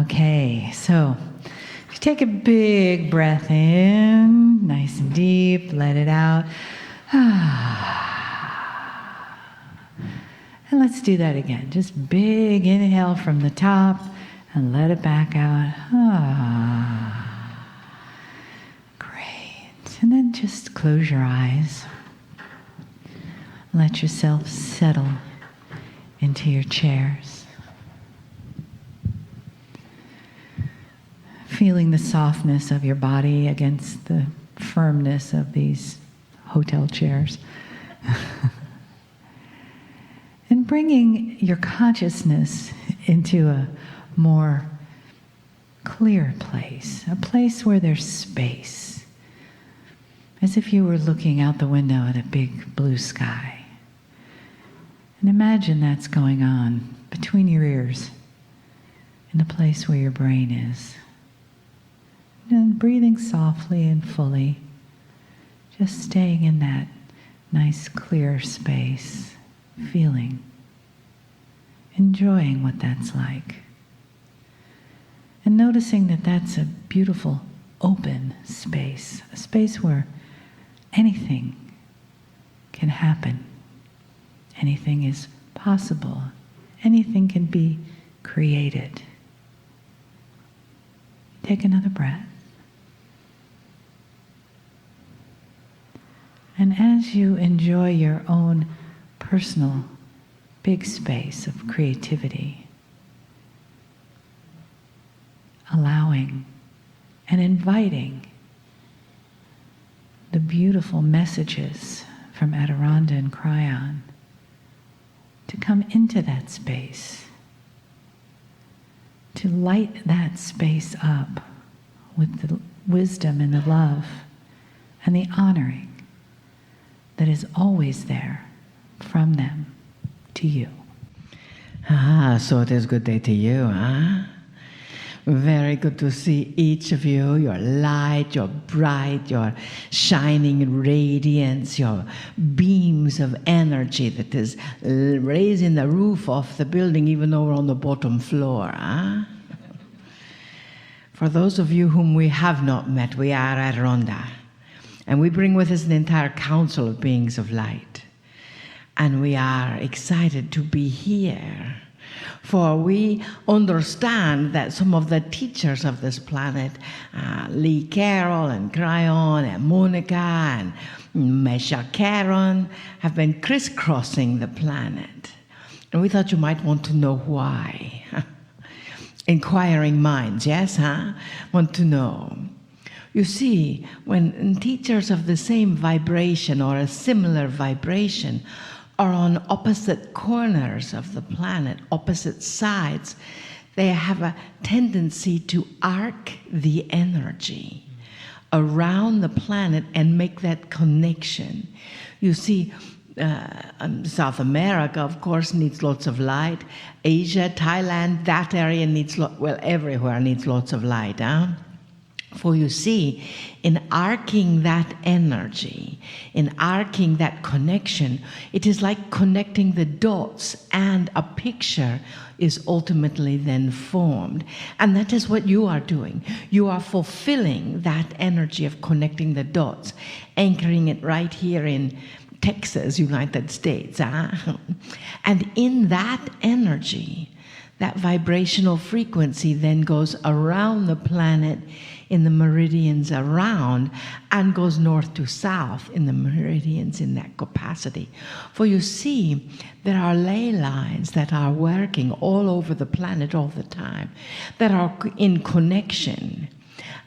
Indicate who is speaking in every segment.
Speaker 1: Okay, so if you take a big breath in, nice and deep, let it out. And let's do that again. Just big inhale from the top and let it back out. Great. And then just close your eyes. Let yourself settle into your chairs. Feeling the softness of your body against the firmness of these hotel chairs. And bringing your consciousness into a more clear place, a place where there's space, as if you were looking out the window at a big blue sky. And imagine that's going on between your ears, in the place where your brain is. And breathing softly and fully, just staying in that nice clear space, feeling, enjoying what that's like. And noticing that that's a beautiful open space, a space where anything can happen, anything is possible, anything can be created. Take another breath. And as you enjoy your own personal big space of creativity, allowing and inviting the beautiful messages from Adirondha and Kryon to come into that space, to light that space up with the wisdom and the love and the honoring that is always there from them to you.
Speaker 2: So it is good day to you, huh? Very good to see each of you, your light, your bright, your shining radiance, your beams of energy that is raising the roof off the building even though we're on the bottom floor, huh? For those of you whom we have not met, we are Adirondha. And we bring with us an entire council of beings of light. And we are excited to be here. For we understand that some of the teachers of this planet, Lee Carroll and Kryon and Monica and Mesha Caron, have been crisscrossing the planet. And we thought you might want to know why. Inquiring minds, yes, huh? Want to know. You see, when teachers of the same vibration or a similar vibration are on opposite corners of the planet, opposite sides, they have a tendency to arc the energy around the planet and make that connection. You see, South America, of course, needs lots of light. Asia, Thailand, that area needs, everywhere needs lots of light, huh? For you see, in arcing that energy, in arcing that connection, it is like connecting the dots, and a picture is ultimately then formed. And that is what you are doing. You are fulfilling that energy of connecting the dots, anchoring it right here in Texas, United States. And in that energy, that vibrational frequency then goes around the planet in the meridians around and goes north to south in the meridians in that capacity. For you see, there are ley lines that are working all over the planet all the time, that are in connection.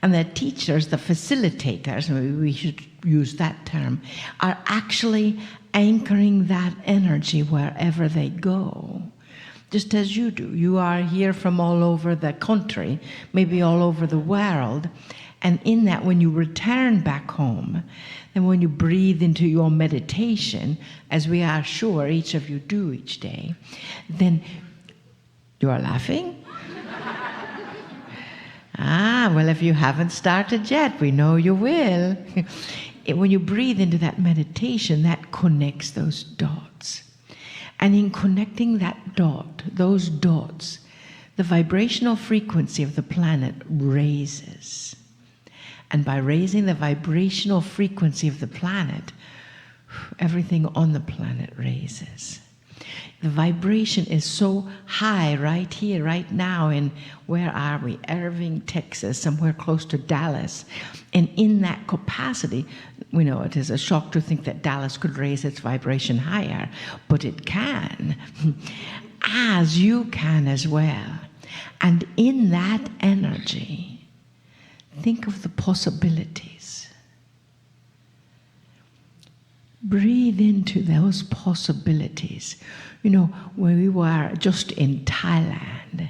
Speaker 2: And the teachers, the facilitators, we should use that term, are actually anchoring that energy wherever they go. Just as you do. You are here from all over the country, maybe all over the world. And in that, when you return back home, and when you breathe into your meditation, as we are sure each of you do each day, then you are laughing? Well, if you haven't started yet, we know you will. When you breathe into that meditation, that connects those dots. And in connecting that dot, those dots, the vibrational frequency of the planet raises. And by raising the vibrational frequency of the planet, everything on the planet raises. The vibration is so high right here, right now, in, where are we? Irving, Texas, somewhere close to Dallas. And in that capacity, we know it is a shock to think that Dallas could raise its vibration higher, but it can, as you can as well. And in that energy, think of the possibilities. Breathe into those possibilities. You know, when we were just in Thailand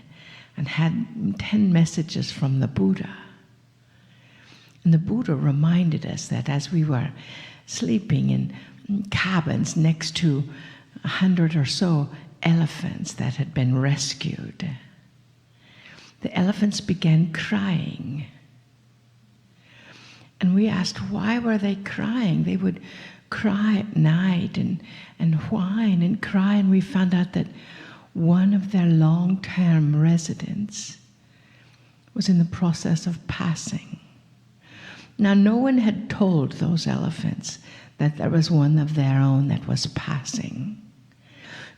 Speaker 2: and had 10 messages from the Buddha. And the Buddha reminded us that as we were sleeping in cabins next to 100 or so elephants that had been rescued, the elephants began crying. And we asked, why were they crying? They would cry at night and whine and cry, and we found out that one of their long-term residents was in the process of passing. Now, no one had told those elephants that there was one of their own that was passing.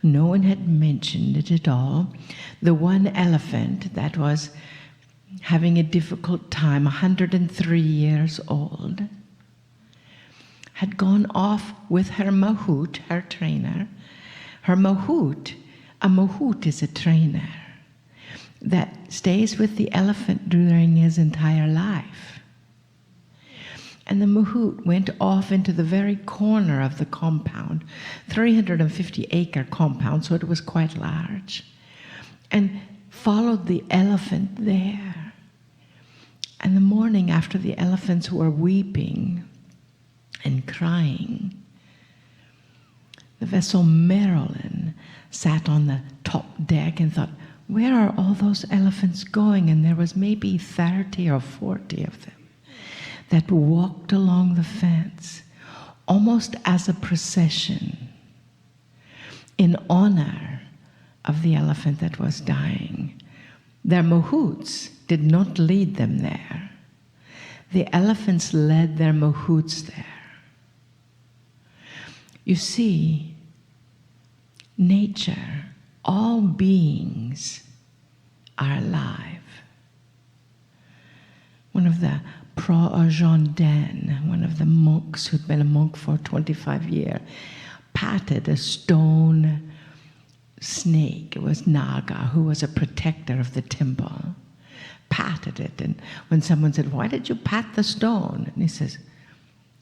Speaker 2: No one had mentioned it at all. The one elephant that was having a difficult time, 103 years old, had gone off with her mahout, her trainer. Her mahout, a mahout is a trainer that stays with the elephant during his entire life. And the mahout went off into the very corner of the compound, 350-acre compound, so it was quite large, and followed the elephant there. And the morning after the elephants were weeping and crying, the vessel Marilyn sat on the top deck and thought, where are all those elephants going? And there was maybe 30 or 40 of them that walked along the fence, almost as a procession, in honor of the elephant that was dying. Their mahouts did not lead them there. The elephants led their mahouts there. You see, nature, all beings are alive. One of the Pro-Argentin, one of the monks who'd been a monk for 25 years, patted a stone snake. It was Naga, who was a protector of the temple. Patted it, and when someone said, why did you pat the stone? And he says,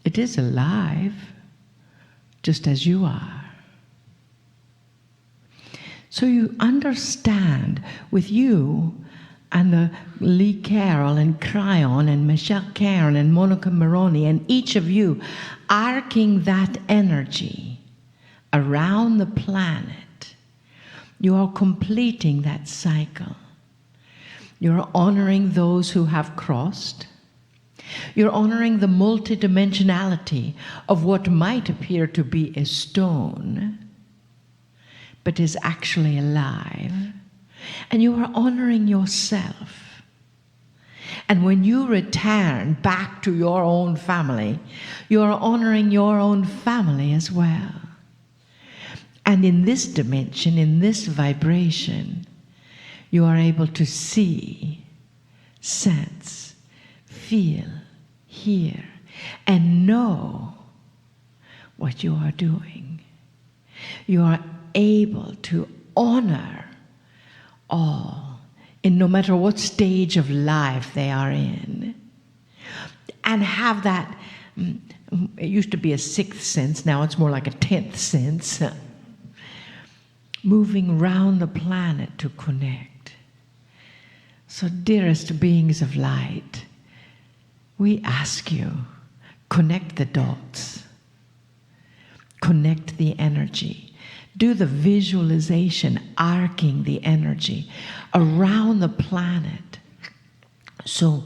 Speaker 2: it is alive, just as you are. So you understand, with you and the Lee Carroll and Kryon and Michelle Caron and Monica Moroni and each of you arcing that energy around the planet, you are completing that cycle. You're honoring those who have crossed. You're honoring the multidimensionality of what might appear to be a stone, but is actually alive. And you are honoring yourself. And when you return back to your own family, you are honoring your own family as well. And in this dimension, in this vibration, you are able to see, sense, feel, hear, and know what you are doing. You are able to honor all, in no matter what stage of life they are in, and have that, it used to be a sixth sense, now it's more like a 10th sense, moving round the planet to connect. So, dearest beings of light, we ask you, connect the dots, connect the energy, do the visualization, arcing the energy around the planet. So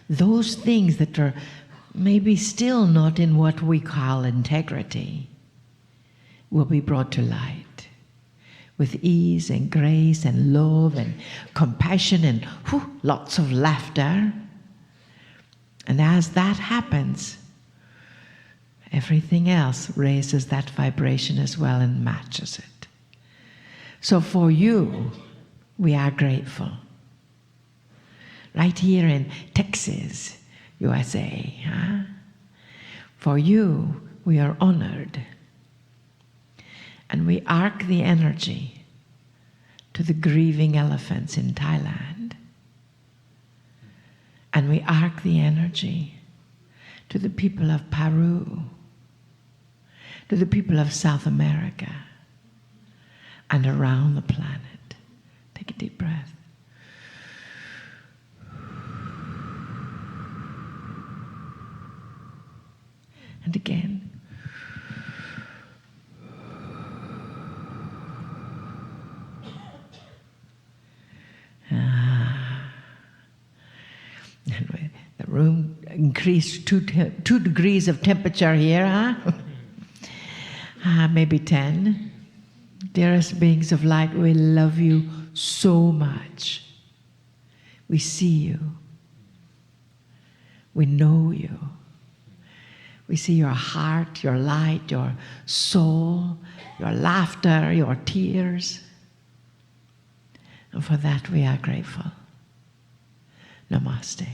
Speaker 2: those things that are maybe still not in what we call integrity will be brought to light, with ease and grace and love and compassion and lots of laughter. And as that happens, everything else raises that vibration as well and matches it. So for you, we are grateful. Right here in Texas, USA, huh? For you, we are honored. And we arc the energy to the grieving elephants in Thailand. And we arc the energy to the people of Peru, to the people of South America, and around the planet. Take a deep breath. And again. And the room increased 2 degrees of temperature here, huh? Maybe 10. Dearest beings of light, we love you so much. We see you. We know you. We see your heart, your light, your soul, your laughter, your tears. And for that we are grateful. Namaste.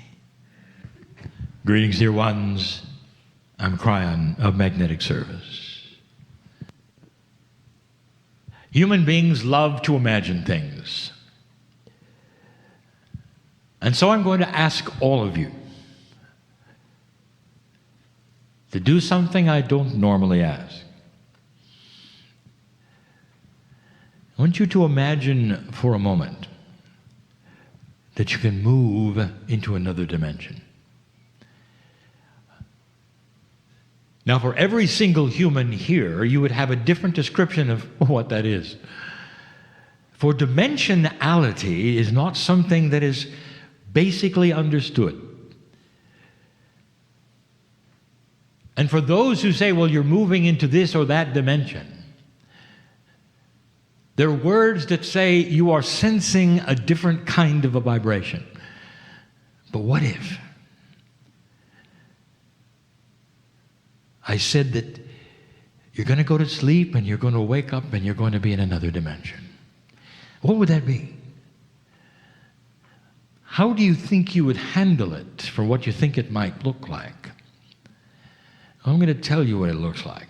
Speaker 3: Greetings, dear ones. I'm Kryon of Magnetic Service. Human beings love to imagine things. And so I'm going to ask all of you to do something I don't normally ask. I want you to imagine for a moment that you can move into another dimension. Now, for every single human here, you would have a different description of what that is. For dimensionality is not something that is basically understood. And for those who say, well, you're moving into this or that dimension, there are words that say you are sensing a different kind of a vibration. But what if I said that you're going to go to sleep and you're going to wake up and you're going to be in another dimension? What would that be? How do you think you would handle it for what you think it might look like? I'm going to tell you what it looks like.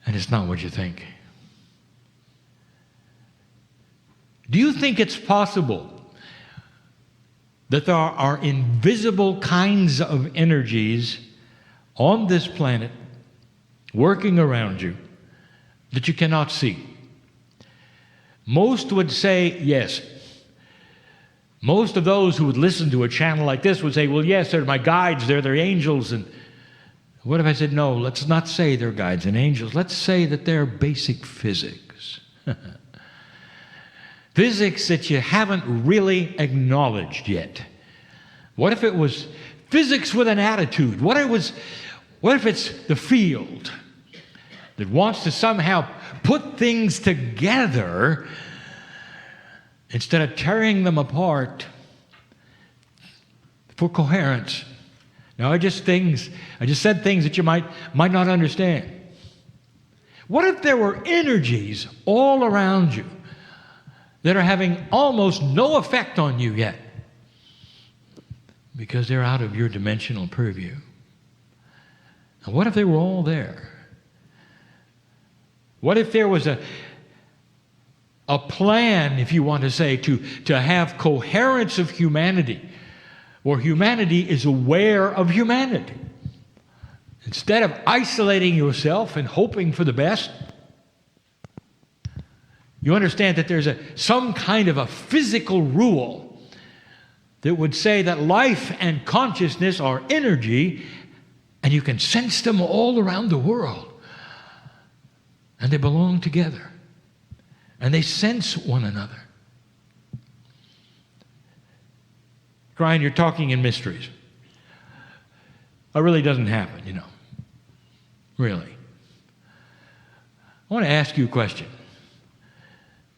Speaker 3: And it's not what you think. Do you think it's possible that there are invisible kinds of energies on this planet working around you that you cannot see? Most would say yes. Most of those who would listen to a channel like this would say, well, yes, they're my guides, they're angels. And what if I said, no, let's not say they're guides and angels. Let's say that they're basic physics. Physics that you haven't really acknowledged yet. What if it was physics with an attitude? What if it's the field that wants to somehow put things together instead of tearing them apart for coherence? Now, I just said things that you might not understand. What if there were energies all around you that are having almost no effect on you yet because they're out of your dimensional purview? And what if they were all there? What if there was a plan, if you want to say, to have coherence of humanity, where humanity is aware of humanity? Instead of isolating yourself and hoping for the best, you understand that there's some kind of a physical rule that would say that life and consciousness are energy, and you can sense them all around the world. And they belong together. And they sense one another. Kryon, you're talking in mysteries. It really doesn't happen, you know. Really. I want to ask you a question.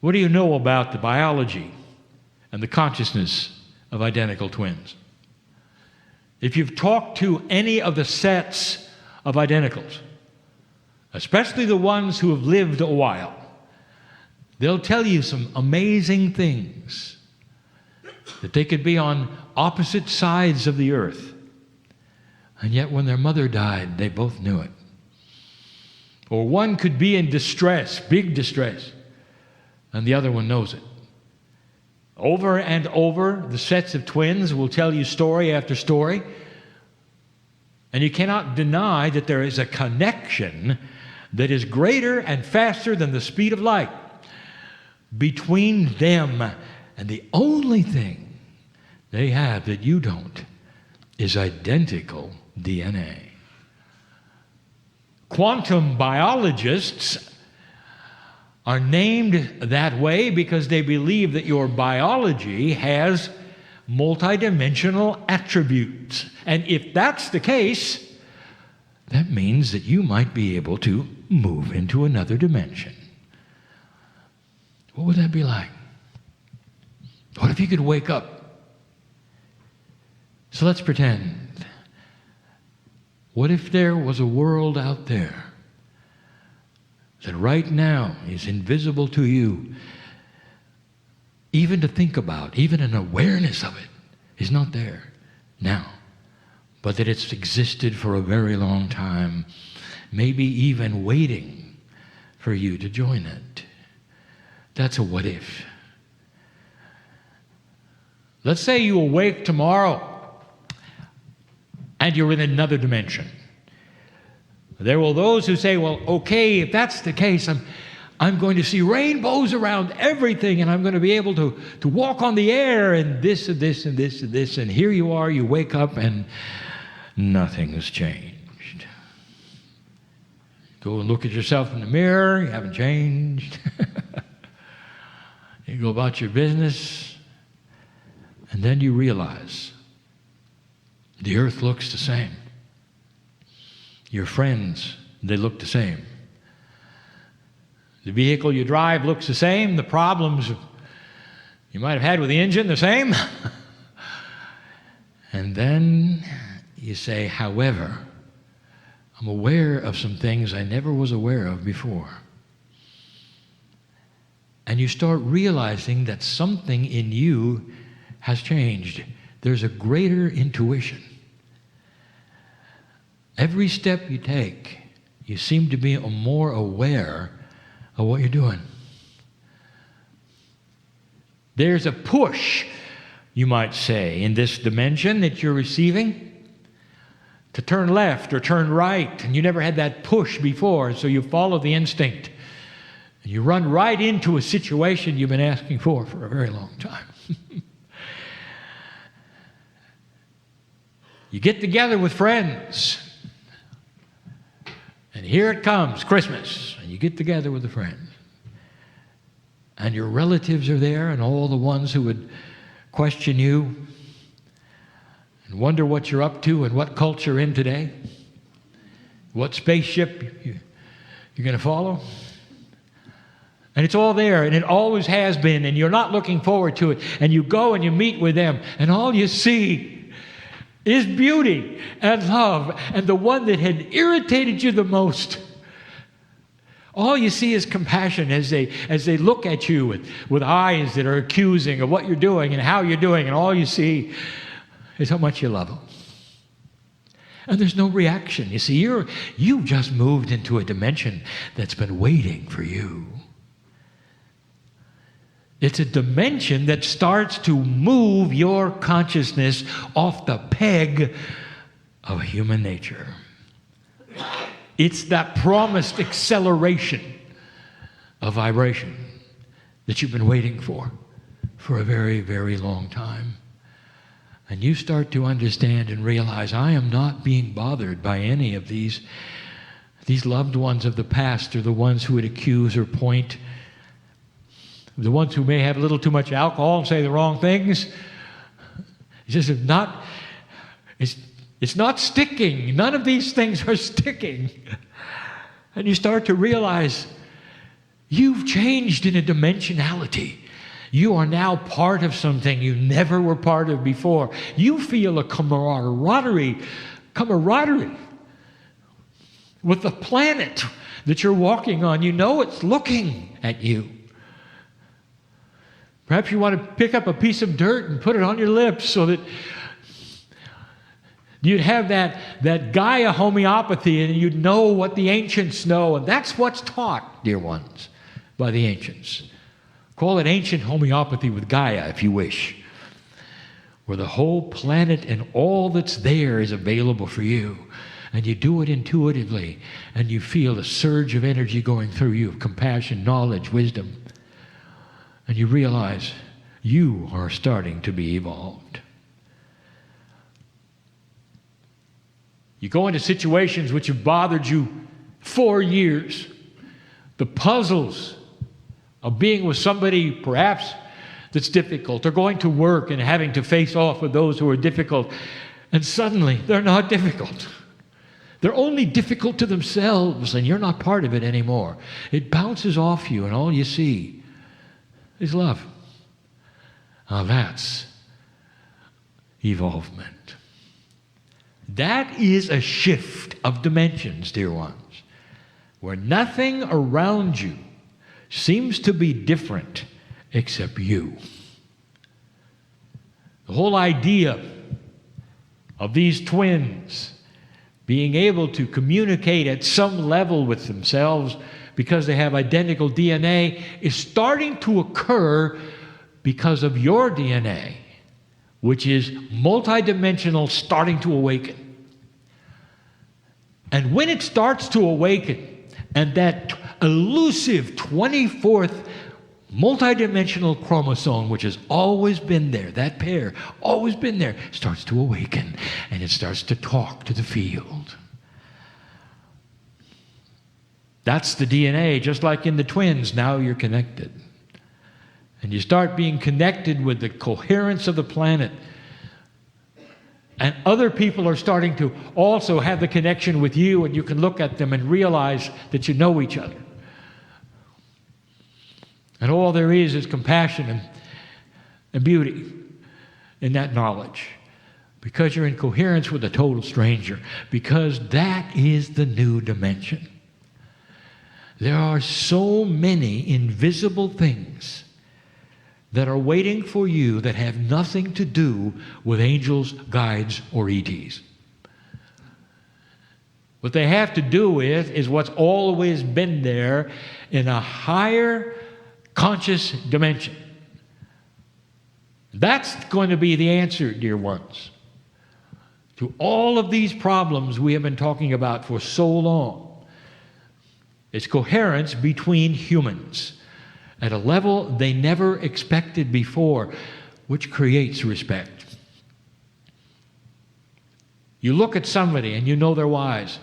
Speaker 3: What do you know about the biology and the consciousness of identical twins? If you've talked to any of the sets of identicals, especially the ones who have lived a while, they'll tell you some amazing things, that they could be on opposite sides of the earth, and yet when their mother died, they both knew it. Or one could be in distress, big distress, and the other one knows it. Over and over, the sets of twins will tell you story after story, and you cannot deny that there is a connection that is greater and faster than the speed of light between them. And the only thing they have that you don't is identical DNA. Quantum biologists are named that way because they believe that your biology has multidimensional attributes. And if that's the case, that means that you might be able to move into another dimension. What would that be like? What if you could wake up? So let's pretend. What if there was a world out there that right now is invisible to you, even to think about, even an awareness of it is not there now, but that it's existed for a very long time, maybe even waiting for you to join it? That's a what if. Let's say you awake tomorrow and you're in another dimension. There will those who say, well, okay, if that's the case, I'm going to see rainbows around everything, and I'm going to be able to walk on the air, and this and this and this and this. And here you are, you wake up, and nothing has changed. Go and look at yourself in the mirror, you haven't changed. You go about your business, and then you realize the earth looks the same. Your friends, they look the same. The vehicle you drive looks the same. The problems you might have had with the engine, the same. And then you say, however, I'm aware of some things I never was aware of before. And you start realizing that something in you has changed. There's a greater intuition. Every step you take, you seem to be more aware of what you're doing. There's a push, you might say, in this dimension that you're receiving to turn left or turn right, and you never had that push before, so you follow the instinct. And you run right into a situation you've been asking for a very long time. You get together with friends. And here it comes, Christmas, and you get together with a friend. And your relatives are there, and all the ones who would question you and wonder what you're up to and what cult you're in today, what spaceship you're going to follow. And it's all there, and it always has been, and you're not looking forward to it. And you go and you meet with them, and all you see is beauty and love, and the one that had irritated you the most. All you see is compassion as they look at you with eyes that are accusing of what you're doing and how you're doing, and all you see is how much you love them. And there's no reaction. You see, you've just moved into a dimension that's been waiting for you. It's a dimension that starts to move your consciousness off the peg of human nature. It's that promised acceleration of vibration that you've been waiting for a very, very long time. And you start to understand and realize, I am not being bothered by any of these loved ones of the past, or the ones who would accuse or point, the ones who may have a little too much alcohol and say the wrong things. It's just not, it's not sticking. None of these things are sticking. And you start to realize You've changed in a dimensionality. You are now part of something you never were part of before. You feel a camaraderie with the planet that you're walking on. You know it's looking at you. Perhaps you want to pick up a piece of dirt and put it on your lips so that you'd have that Gaia homeopathy and you'd know what the ancients know. And that's what's taught, dear ones, by the ancients. Call it ancient homeopathy with Gaia, if you wish, where the whole planet and all that's there is available for you. And you do it intuitively, and you feel a surge of energy going through you, of compassion, knowledge, wisdom. And you realize you are starting to be evolved. You go into situations which have bothered you for years. The puzzles of being with somebody perhaps that's difficult, or going to work and having to face off with those who are difficult, and suddenly they're not difficult. They're only difficult to themselves, and you're not part of it anymore. It bounces off you, and all you see is love. Now that's evolvement. That is a shift of dimensions, dear ones, where nothing around you seems to be different except you. The whole idea of these twins being able to communicate at some level with themselves because they have identical DNA is starting to occur because of your DNA, which is multidimensional, starting to awaken. And when it starts to awaken, and that elusive 24th multidimensional chromosome, which has always been there, that pair, always been there, starts to awaken, and it starts to talk to the field. That's the DNA, just like in the twins. Now you're connected. And you start being connected with the coherence of the planet. And other people are starting to also have the connection with you, and you can look at them and realize that you know each other. And all there is compassion and beauty in that knowledge, because you're in coherence with a total stranger, because that is the new dimension. There are so many invisible things that are waiting for you that have nothing to do with angels, guides, or ETs. What they have to do with is what's always been there in a higher conscious dimension. That's going to be the answer, dear ones, to all of these problems we have been talking about for so long. It's coherence between humans at a level they never expected before, which creates respect. You look at somebody and you know they're wise,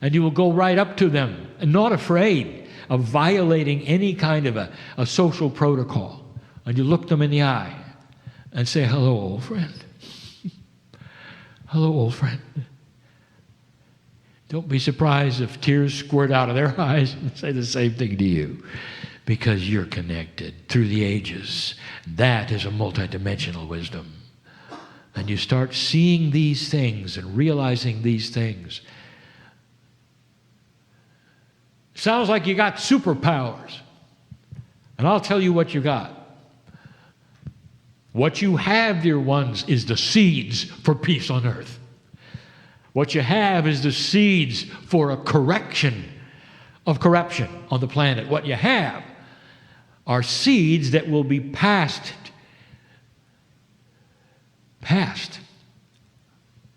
Speaker 3: and you will go right up to them and not afraid of violating any kind of a social protocol. And you look them in the eye and say, "Hello, old friend." Hello, old friend. Don't be surprised if tears squirt out of their eyes and say the same thing to you, because you're connected through the ages. That is a multidimensional wisdom. And you start seeing these things and realizing these things. Sounds like you got superpowers. And I'll tell you what you got. What you have, dear ones, is the seeds for peace on earth. What you have is the seeds for a correction of corruption on the planet. What you have are seeds that will be passed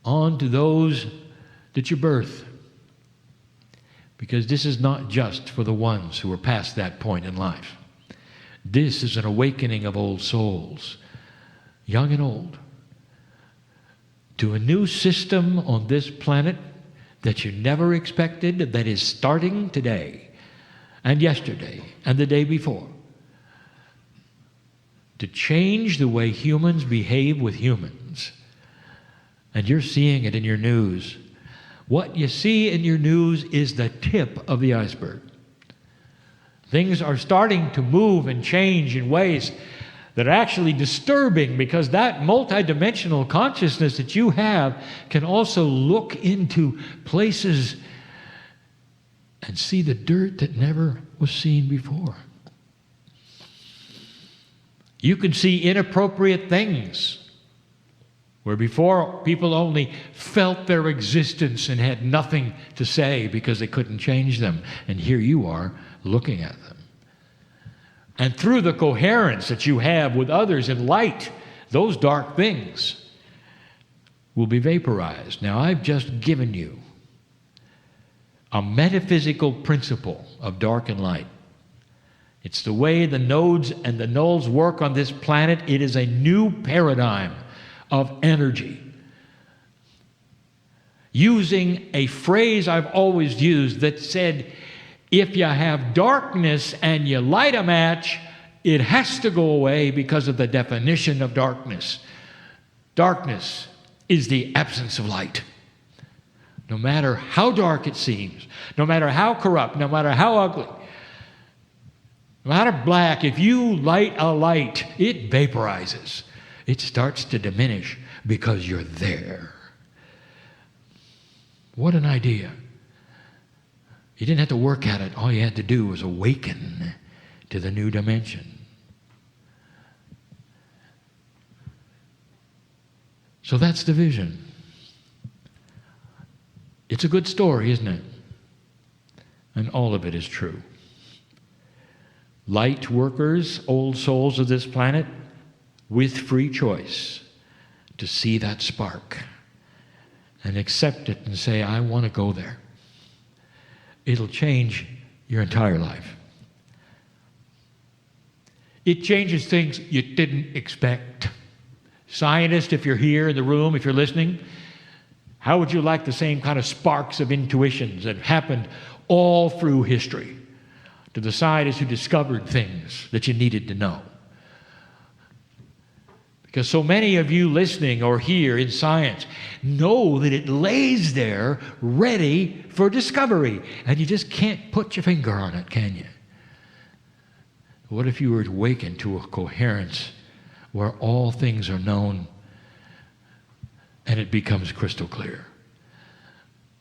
Speaker 3: on to those that you birth. Because this is not just for the ones who are past that point in life. This is an awakening of old souls, young and old, to a new system on this planet that you never expected, that is starting today and yesterday and the day before, to change the way humans behave with humans. And you're seeing it in your news. What you see in your news is the tip of the iceberg. Things are starting to move and change in ways that are actually disturbing, because that multidimensional consciousness that you have can also look into places and see the dirt that never was seen before. You can see inappropriate things where before people only felt their existence and had nothing to say because they couldn't change them. And here you are looking at them. And through the coherence that you have with others in light, those dark things will be vaporized. Now, I've just given you a metaphysical principle of dark and light. It's the way the nodes and the nulls work on this planet. It is a new paradigm of energy. Using a phrase I've always used that said, if you have darkness and you light a match, it has to go away because of the definition of darkness. Darkness is the absence of light. No matter how dark it seems, no matter how corrupt, no matter how ugly, no matter black, if you light a light, it vaporizes. It starts to diminish because you're there. What an idea. You didn't have to work at it. All you had to do was awaken to the new dimension. So that's the vision. It's a good story, isn't it? And all of it is true. Light workers, old souls of this planet, with free choice to see that spark and accept it and say, I want to go there. It'll change your entire life. It changes things you didn't expect. Scientists, if you're here in the room, if you're listening, how would you like the same kind of sparks of intuitions that happened all through history to the scientists who discovered things that you needed to know? Because so many of you listening or here in science know that it lays there ready for discovery, and you just can't put your finger on it, can you? What if you were to awaken to a coherence where all things are known and it becomes crystal clear?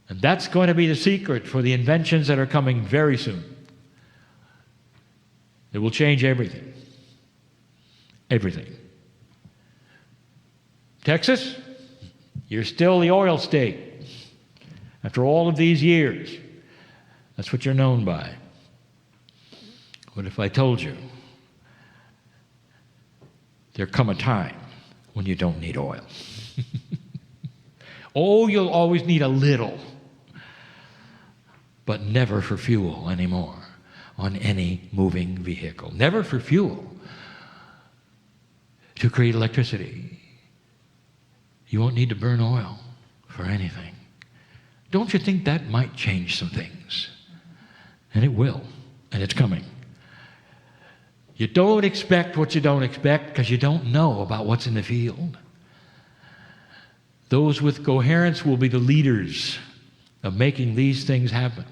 Speaker 3: And that's going to be the secret for the inventions that are coming very soon. It will change everything. Everything. Texas, you're still the oil state. After all of these years, that's what you're known by. What if I told you there come a time when you don't need oil? Oh, you'll always need a little, but never for fuel anymore on any moving vehicle. Never for fuel to create electricity. You won't need to burn oil for anything. Don't you think that might change some things? And it will, and it's coming. You don't expect what you don't expect because you don't know about what's in the field. Those with coherence will be the leaders of making these things happen,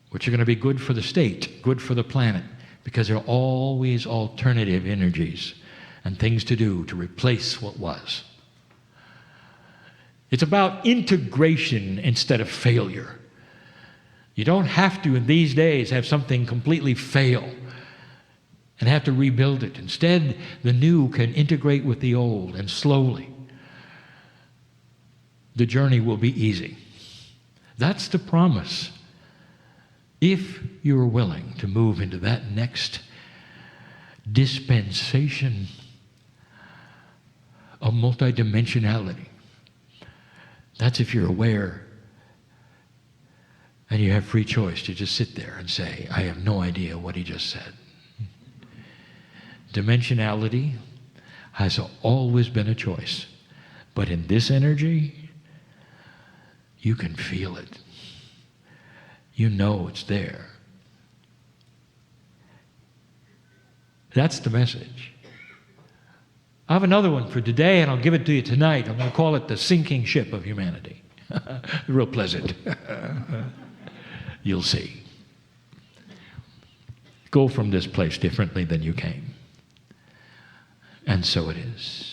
Speaker 3: which are going to be good for the state, good for the planet, because there are always alternative energies and things to do to replace what was. It's about integration instead of failure. You don't have to, in these days, have something completely fail and have to rebuild it. Instead, the new can integrate with the old, and slowly the journey will be easy. That's the promise. If you are willing to move into that next dispensation of multidimensionality. That's if you're aware and you have free choice to just sit there and say, I have no idea what he just said. Dimensionality has always been a choice. But in this energy, you can feel it. You know it's there. That's the message. I have another one for today, and I'll give it to you tonight. I'm going to call it the sinking ship of humanity. Real pleasant. You'll see. go from this place differently than you came. And so it is.